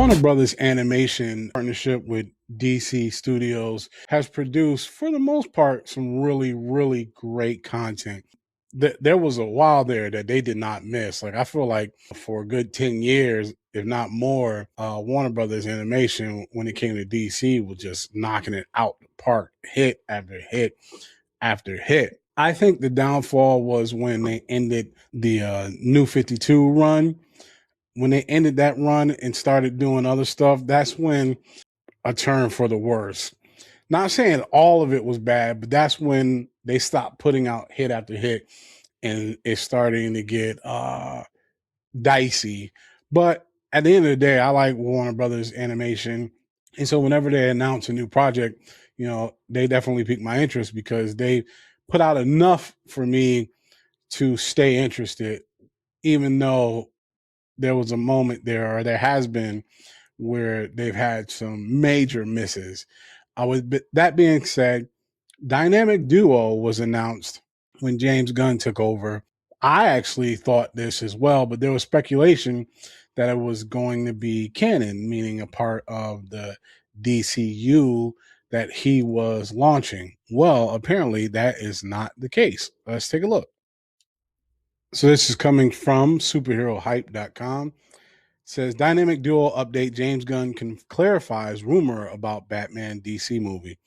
Warner Brothers Animation partnership with DC Studios has produced, for the most part, some really, really great content. There was a while there that they did not miss. Like, I feel like for a good 10 years, if not more, Warner Brothers Animation, when it came to DC, was just knocking it out the park, hit after hit after hit. I think the downfall was when they ended the New 52 run. When they ended that run and started doing other stuff, that's when a turn for the worse. Not saying all of it was bad, but that's when they stopped putting out hit after hit and it's starting to get dicey. But at the end of the day, I like Warner Brothers Animation. And so whenever they announce a new project, they definitely pique my interest because they put out enough for me to stay interested, even though there was a moment there, or there has been, where they've had some major misses. That being said, Dynamic Duo was announced when James Gunn took over. I actually thought this as well, but there was speculation that it was going to be canon, meaning a part of the DCU that he was launching. Well, apparently that is not the case. Let's take a look. So this is coming from superherohype.com. Says Dynamic Duo update, James Gunn clarifies rumor about Batman DC movie.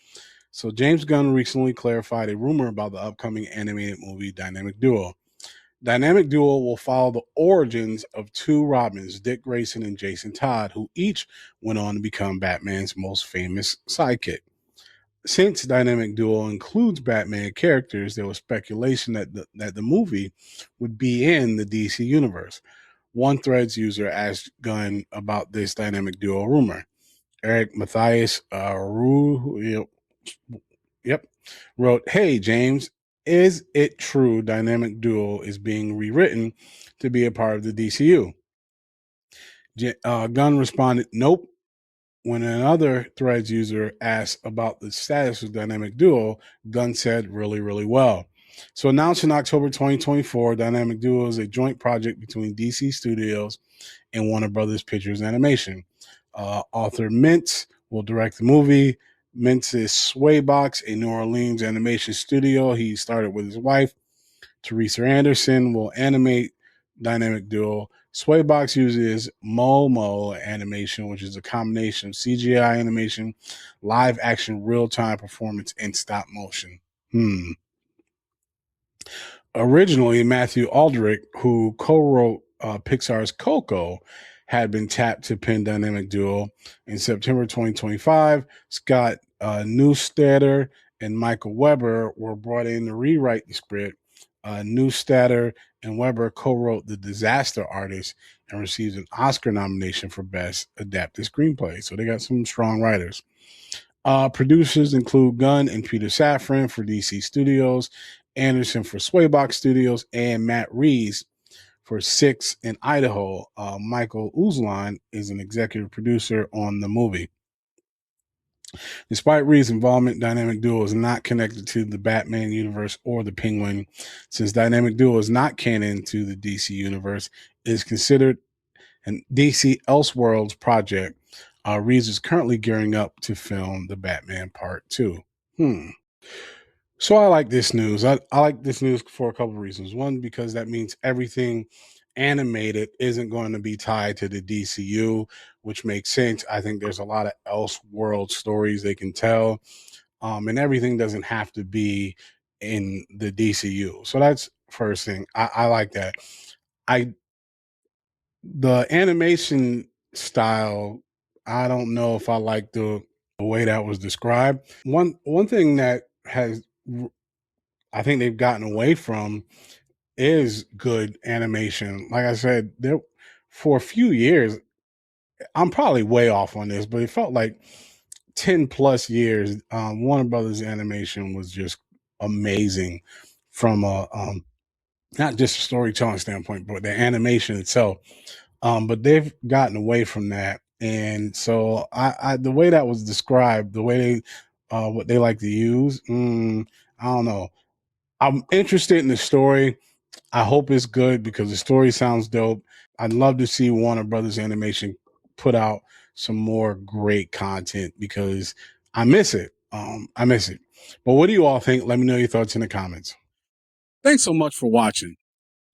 So James Gunn recently clarified a rumor about the upcoming animated movie Dynamic Duo. Dynamic Duo will follow the origins of two Robins, Dick Grayson and Jason Todd, who each went on to become Batman's most famous sidekick. Since Dynamic Duo includes Batman characters, there was speculation that the movie would be in the DC universe. One Threads user asked Gunn about this Dynamic Duo rumor. Eric Matthias wrote, "Hey James, is it true Dynamic Duo is being rewritten to be a part of the DCU?" Gunn responded, "Nope." When another Threads user asked about the status of Dynamic Duo, Gunn said, "Really, really well." So announced in October 2024, Dynamic Duo is a joint project between DC Studios and Warner Brothers Pictures Animation. Author Mintz will direct the movie. Mintz is Swaybox, a New Orleans animation studio he started with his wife. Teresa Anderson will animate Dynamic Duo. Swaybox uses Momo animation, which is a combination of CGI animation, live action, real time performance, and stop motion. Originally, Matthew Aldrich, who co-wrote Pixar's Coco, had been tapped to pen Dynamic Duo. In September 2025, Scott Neustadter and Michael Weber were brought in to rewrite the script. Neustadter and Weber co-wrote The Disaster Artist and received an Oscar nomination for Best Adapted Screenplay. So they got some strong writers. Producers include Gunn and Peter Safran for DC Studios, Anderson for Swaybox Studios, and Matt Reeves for Six in Idaho. Michael Uzlan is an executive producer on the movie. Despite Reeves' involvement, Dynamic Duo is not connected to the Batman universe or the Penguin. Since Dynamic Duo is not canon to the DC universe, it is considered an DC Elseworlds project. Reeves is currently gearing up to film the Batman Part 2. So I like this news. I like this news for a couple of reasons. One, because that means everything animated isn't going to be tied to the DCU, which makes sense. I think there's a lot of Elseworld stories they can tell, and everything doesn't have to be in the DCU. So that's first thing. I like that. The animation style, I don't know if I like the way that was described. One thing that I think they've gotten away from is good animation. Like I said, there for a few years, I'm probably way off on this, but it felt like 10 plus years, Warner Brothers animation was just amazing from a not just a storytelling standpoint, but the animation itself. But they've gotten away from that. And so the way that was described, the way they what they like to use, I don't know. I'm interested in the story. I hope it's good because the story sounds dope. I'd love to see Warner Brothers Animation put out some more great content because I miss it. I miss it. But what do you all think? Let me know your thoughts in the comments. Thanks so much for watching.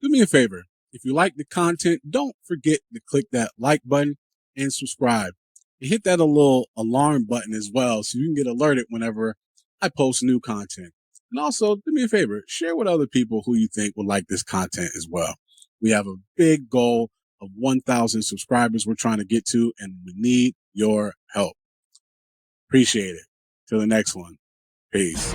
Do me a favor. If you like the content, don't forget to click that like button and subscribe. And hit that little alarm button as well so you can get alerted whenever I post new content. And also, do me a favor, share with other people who you think would like this content as well. We have a big goal of 1,000 subscribers we're trying to get to, and we need your help. Appreciate it. Till the next one. Peace.